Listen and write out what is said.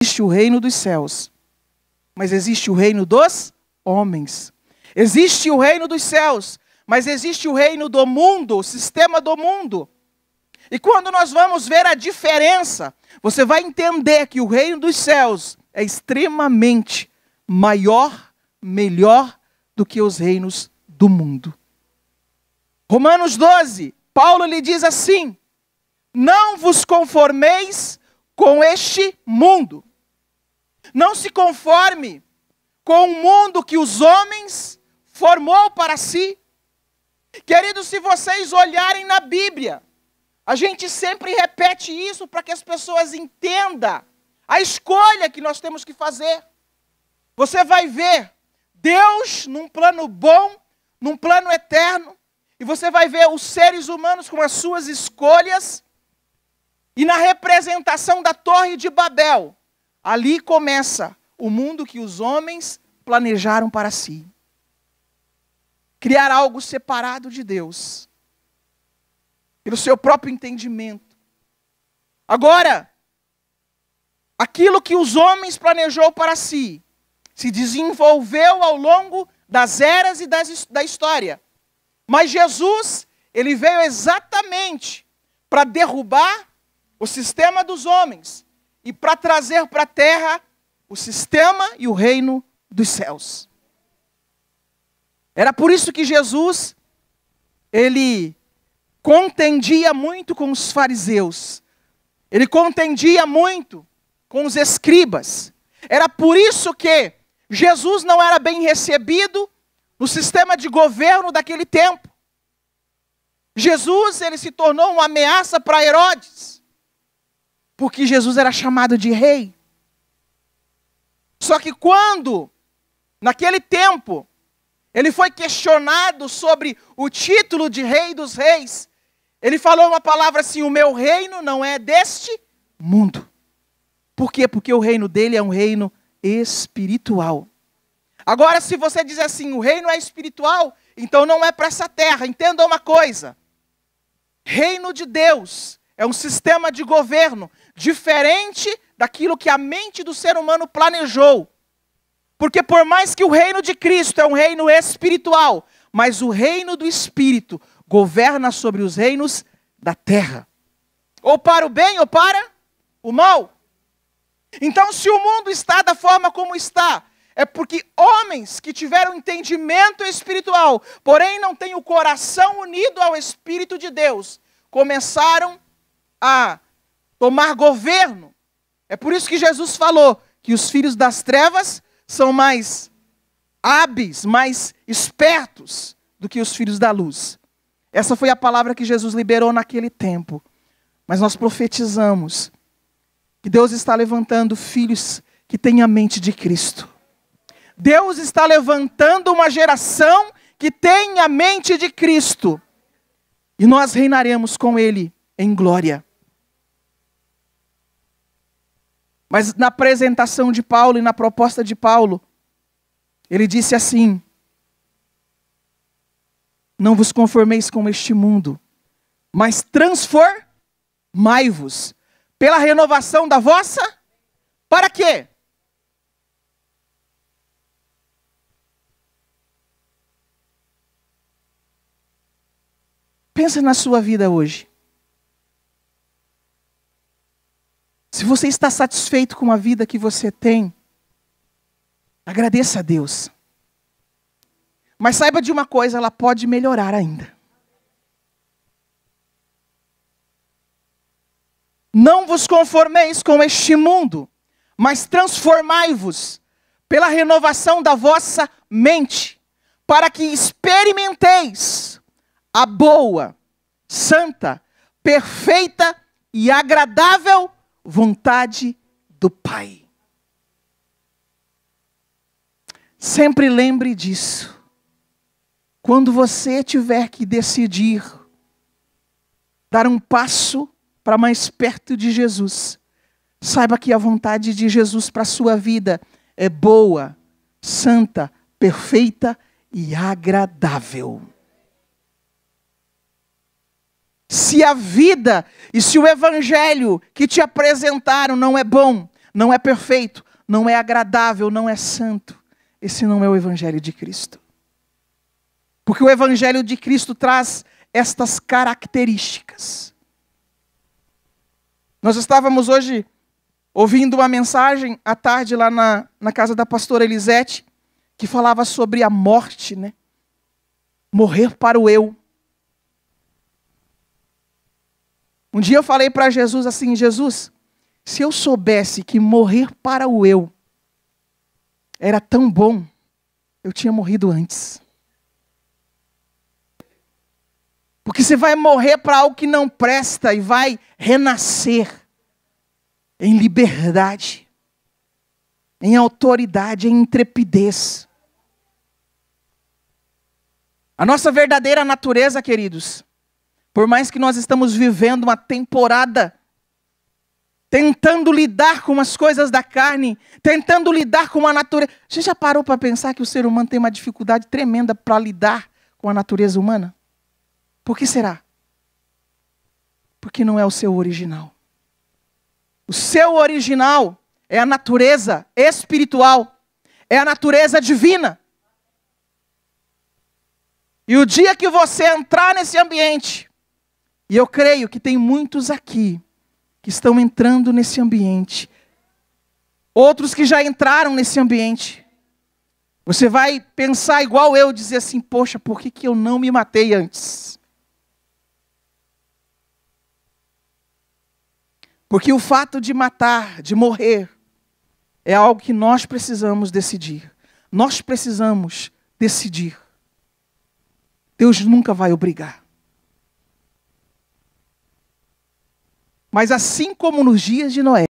existe o reino dos céus, mas existe o reino dos homens. Existe o reino dos céus, mas existe o reino do mundo, o sistema do mundo. E quando nós vamos ver a diferença, você vai entender que o reino dos céus é extremamente maior, melhor do que os reinos do mundo. Romanos 12, Paulo lhe diz assim: não vos conformeis com este mundo. Não se conforme com o mundo que os homens formou para si. Queridos, se vocês olharem na Bíblia, a gente sempre repete isso para que as pessoas entendam a escolha que nós temos que fazer. Você vai ver Deus num plano bom, num plano eterno, e você vai ver os seres humanos com as suas escolhas, e na representação da Torre de Babel, ali começa o mundo que os homens planejaram para si. Criar algo separado de Deus, pelo seu próprio entendimento. Agora, aquilo que os homens planejou para si, se desenvolveu ao longo das eras e da história. Mas Jesus, ele veio exatamente para derrubar o sistema dos homens e para trazer para a terra o sistema e o reino dos céus. Era por isso que Jesus, ele contendia muito com os fariseus. Ele contendia muito com os escribas. Era por isso que Jesus não era bem recebido no sistema de governo daquele tempo. Jesus, ele se tornou uma ameaça para Herodes, porque Jesus era chamado de rei. Só que quando, naquele tempo, ele foi questionado sobre o título de rei dos reis, ele falou uma palavra assim: o meu reino não é deste mundo. Por quê? Porque o reino dele é um reino espiritual. Agora, se você diz assim, o reino é espiritual, então não é para essa terra. Entenda uma coisa: reino de Deus é um sistema de governo diferente daquilo que a mente do ser humano planejou. Porque por mais que o reino de Cristo é um reino espiritual, mas o reino do Espírito governa sobre os reinos da terra. Ou para o bem ou para o mal. Então, se o mundo está da forma como está, é porque homens que tiveram entendimento espiritual, porém não têm o coração unido ao Espírito de Deus, começaram a tomar governo. É por isso que Jesus falou que os filhos das trevas são mais hábeis, mais espertos do que os filhos da luz. Essa foi a palavra que Jesus liberou naquele tempo. Mas nós profetizamos que Deus está levantando filhos que têm a mente de Cristo. Deus está levantando uma geração que tem a mente de Cristo. E nós reinaremos com Ele em glória. Mas na apresentação de Paulo e na proposta de Paulo, ele disse assim: não vos conformeis com este mundo, mas transformai-vos pela renovação da vossa... Para quê? Pensa na sua vida hoje. Se você está satisfeito com a vida que você tem, agradeça a Deus. Mas saiba de uma coisa, ela pode melhorar ainda. Não vos conformeis com este mundo, mas transformai-vos pela renovação da vossa mente, para que experimenteis a boa, santa, perfeita e agradável vontade do Pai. Sempre lembre disso. Quando você tiver que decidir dar um passo para mais perto de Jesus, saiba que a vontade de Jesus para a sua vida é boa, santa, perfeita e agradável. Se a vida e se o evangelho que te apresentaram não é bom, não é perfeito, não é agradável, não é santo. Esse não é o Evangelho de Cristo. Porque o Evangelho de Cristo traz estas características. Nós estávamos hoje ouvindo uma mensagem à tarde lá na casa da pastora Elisete, que falava sobre a morte, né? Morrer para o eu. Um dia eu falei para Jesus assim, Jesus, se eu soubesse que morrer para o eu era tão bom, eu tinha morrido antes. Porque você vai morrer para algo que não presta e vai renascer em liberdade, em autoridade, em intrepidez. A nossa verdadeira natureza, queridos, por mais que nós estamos vivendo uma temporada tentando lidar com as coisas da carne, tentando lidar com a natureza. Você já parou para pensar que o ser humano tem uma dificuldade tremenda para lidar com a natureza humana? Por que será? Porque não é o seu original. O seu original é a natureza espiritual, é a natureza divina. E o dia que você entrar nesse ambiente, e eu creio que tem muitos aqui que estão entrando nesse ambiente, outros que já entraram nesse ambiente, você vai pensar igual eu, dizer assim, poxa, por que eu não me matei antes? Porque o fato de matar, de morrer, é algo que nós precisamos decidir. Nós precisamos decidir. Deus nunca vai obrigar. Mas assim como nos dias de Noé,